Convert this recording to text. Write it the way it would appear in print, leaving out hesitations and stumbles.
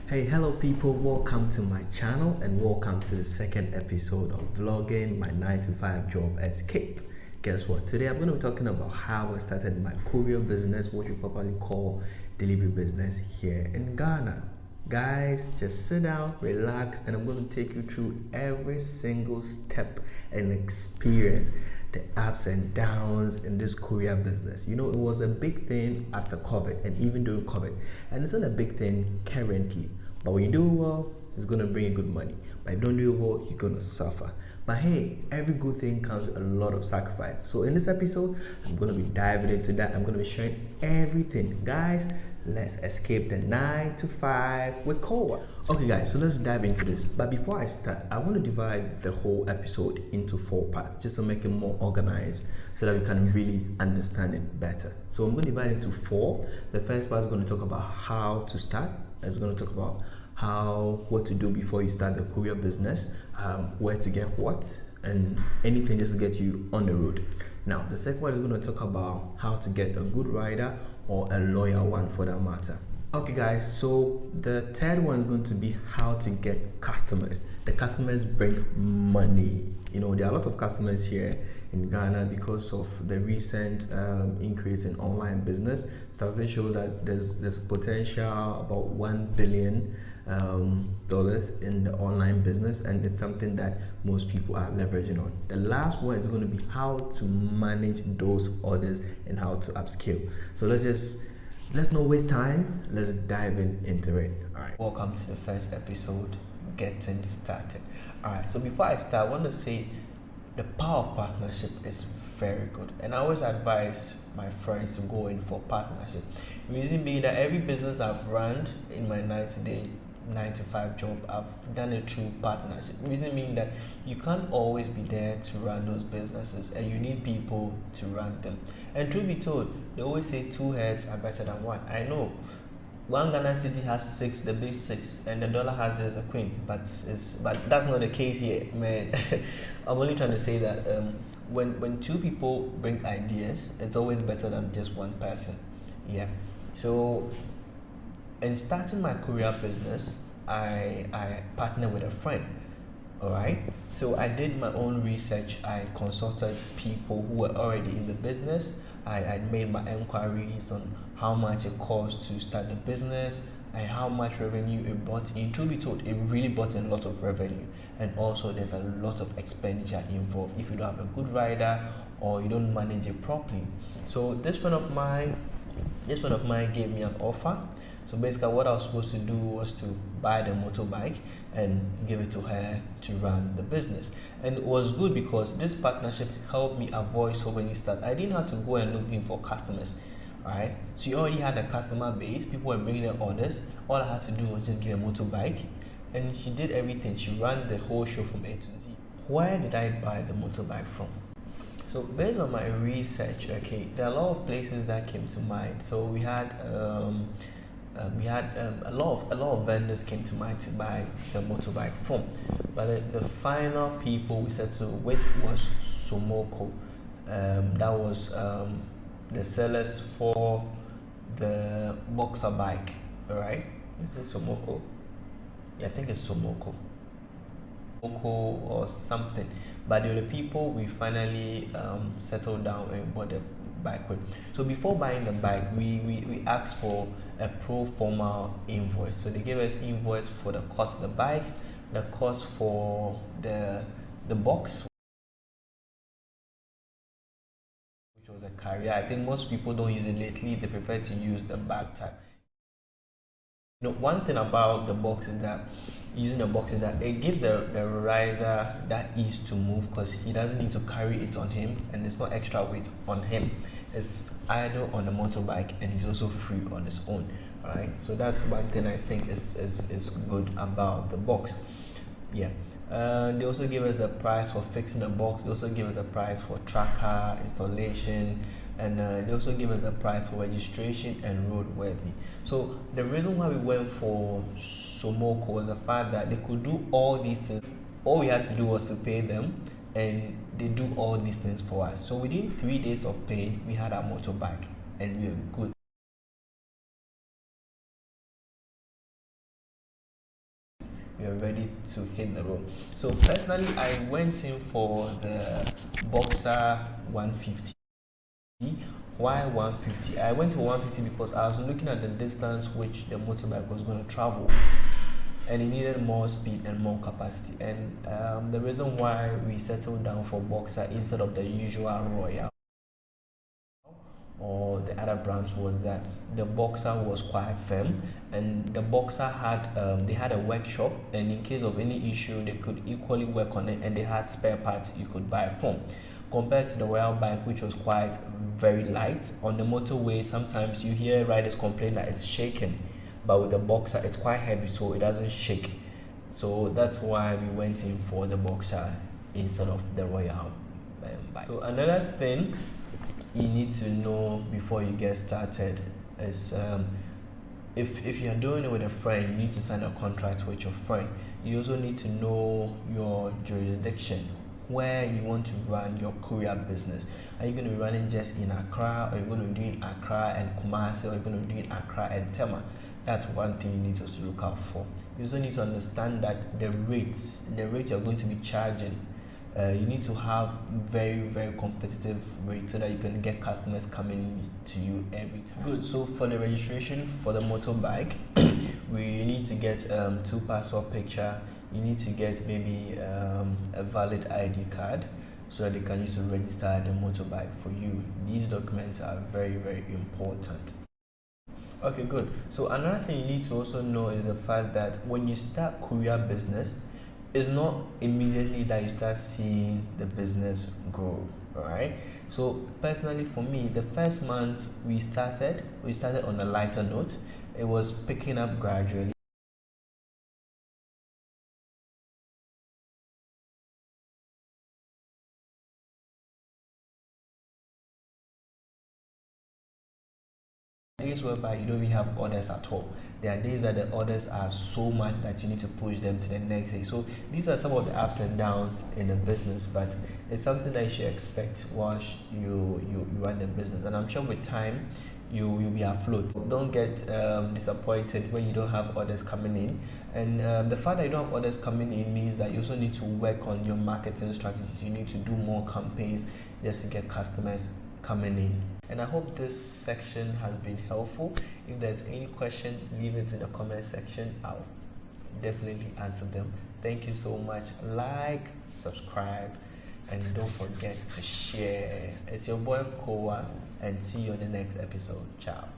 Hey, hello people, welcome to my channel and welcome to the second episode of vlogging my 9 to 5 job escape. Guess what? Today I'm going to be talking about how I started my courier business, what you probably call delivery business here in Ghana. Guys, just sit down, relax, and I'm going to take you through every single step and experience, the ups and downs in this courier business. You know, it was a big thing after COVID and even during COVID, and it's not a big thing currently. But when you do it well, it's going to bring you good money. But if you don't do it well, you're going to suffer. But hey, every good thing comes with a lot of sacrifice. So in this episode, I'm going to be diving into that. I'm going to be sharing everything. Guys, let's escape the 9 to 5 with Kowa. Okay guys, so let's dive into this. But before I start, I want to divide the whole episode into 4 parts just to make it more organized so that we can really understand it better. So I'm going to divide it into 4. The first part is going to talk about how to start. It's going to talk about what to do before you start the courier business, where to get what, and anything just to get you on the road. Now, the second one is going to talk about how to get a good rider or a loyal one for that matter. Okay guys, so the third one is going to be how to get customers. The customers bring money. You know, there are a lot of customers here in Ghana because of the recent increase in online business. Statistics show that there's potential about $1 billion dollars in the online business, and it's something that most people are leveraging on. The last one is going to be how to manage those orders and how to upscale. So let's not waste time, let's dive into it. All right, welcome to the first episode, getting started. All right, so before I start, I want to say the power of partnership is very good, and I always advise my friends to go in for partnership. Reason being that every business I've run in my 9 to 5 job, I've done it through partnership. Reason being that you can't always be there to run those businesses, and you need people to run them. And truth be told, they always say 2 heads are better than 1. I know one Ghana city has 6, the big 6, and the dollar has just a queen, but that's not the case here, man. I'm only trying to say that when 2 people bring ideas, it's always better than just 1 person. Yeah. So in starting my courier business, I partnered with a friend. All right, so I did my own research. I consulted people who were already in the business. I made my inquiries on how much it costs to start the business and how much revenue it brought in. Truth be told, it really brought in a lot of revenue, and also there's a lot of expenditure involved if you don't have a good rider or you don't manage it properly. So this friend of mine gave me an offer. So basically what I was supposed to do was to buy the motorbike and give it to her to run the business. And it was good because this partnership helped me avoid so many stuff. I didn't have to go and looking for customers. Alright, so you already had a customer base, people were bringing their orders. All I had to do was just give a motorbike, and she did everything. She ran the whole show from A to Z. Where did I buy the motorbike from? So based on my research, okay, there are a lot of places that came to mind. So we had a lot of vendors came to mind to buy the motorbike from, but the final people we said to with was Somoko. That was the sellers for the boxer bike. All right, is it Somoko? Yeah, I think it's Somoko or something, but they were the people we finally settled down and bought the bike with. So before buying the bike, we asked for a pro forma invoice. So they gave us invoice for the cost of the bike, the cost for the box, which was a carrier. I think most people don't use it lately, they prefer to use the bag type. You know, one thing about the box is that using the box is that it gives the rider that ease to move, because he doesn't need to carry it on him, and it's not extra weight on him. It's idle on the motorbike, and he's also free on his own. Right, so that's one thing I think is good about the box. Yeah. They also give us a price for fixing the box. They also give us a price for tracker installation, and they also give us a price for registration and roadworthy. So the reason why we went for Somoko was the fact that they could do all these things. All we had to do was to pay them, and they do all these things for us. So within 3 days of paying, we had our motorbike, and we were good. you're ready to hit the road. So personally, I went in for the Boxer 150. Why 150? I went for 150 because I was looking at the distance which the motorbike was going to travel, and it needed more speed and more capacity. And the reason why we settled down for Boxer instead of the usual Royal or the other brands was that the Boxer was quite firm, and the Boxer had they had a workshop, and in case of any issue they could equally work on it, and they had spare parts you could buy from, compared to the Royal bike, which was quite very light. On the motorway sometimes you hear riders complain that it's shaking, but with the Boxer it's quite heavy, so it doesn't shake. So that's why we went in for the Boxer instead of the Royal bike. So another thing you need to know before you get started is if you're doing it with a friend, you need to sign a contract with your friend. You also need to know your jurisdiction, where you want to run your courier business. Are you going to be running just in Accra, or are you going to be doing Accra and Kumasi, or are you going to be doing Accra and Tema? That's one thing you need to look out for. You also need to understand that the rates you're going to be charging, you need to have very, very competitive rates so that you can get customers coming to you every time. Good. So for the registration for the motorbike, we need to get 2 passport picture. You need to get maybe a valid ID card so that they can use to register the motorbike for you. These documents are very, very important. Okay, good. So another thing you need to also know is the fact that when you start courier business, it's not immediately that you start seeing the business grow. All right. So personally, for me, the first month we started on a lighter note. It was picking up gradually. Days whereby you don't even have orders at all. There are days that the orders are so much that you need to push them to the next day. So these are some of the ups and downs in the business, but it's something that you should expect once you run the business. And I'm sure with time you'll be afloat. Don't get disappointed when you don't have orders coming in. And the fact that you don't have orders coming in means that you also need to work on your marketing strategies. You need to do more campaigns just to get customers coming in. And I hope this section has been helpful. If there's any question, leave it in the comment section. I'll definitely answer them. Thank you so much. Like, subscribe, and don't forget to share. It's your boy Koa, and see you on the next episode. Ciao.